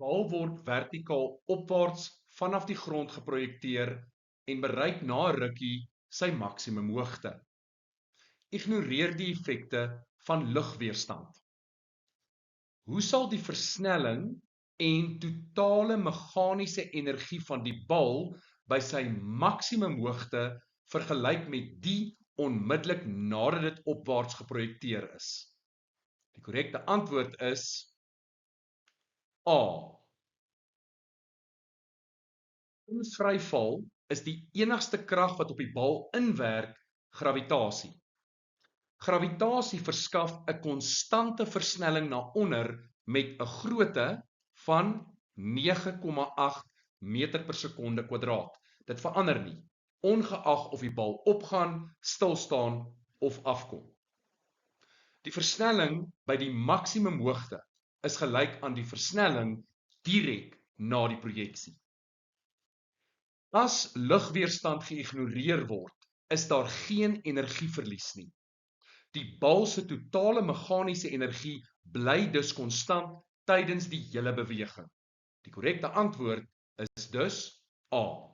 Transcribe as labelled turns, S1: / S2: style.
S1: Bal word vertikaal opwaarts vanaf die grond geprojekteer en bereik na 'n rukkie sy maksimum hoogte. Ignoreer die effekte van lugweerstand. Hoe sal die versnelling en totale meganiese energie van die bal by sy maksimum hoogte vergelyk met die onmiddellik nadat dit opwaarts geprojekteer is? Die korrekte antwoord is A. Vryval is die enigste krag wat op die bal inwerk, gravitasie. Gravitasie verskaf 'n konstante versnelling na onder met 'n grootte van 9,8 meter per sekonde kwadraat. Dit verander nie, ongeag of die bal opgaan, stilstaan of afkom. Die versnelling by die maksimum hoogte is gelyk aan die versnelling direk na die projeksie. As lugweerstand geïgnoreer word, is daar geen energieverlies nie. Die bal se totale meganiese energie bly dus konstant tydens die hele beweging. Die korrekte antwoord is dus A.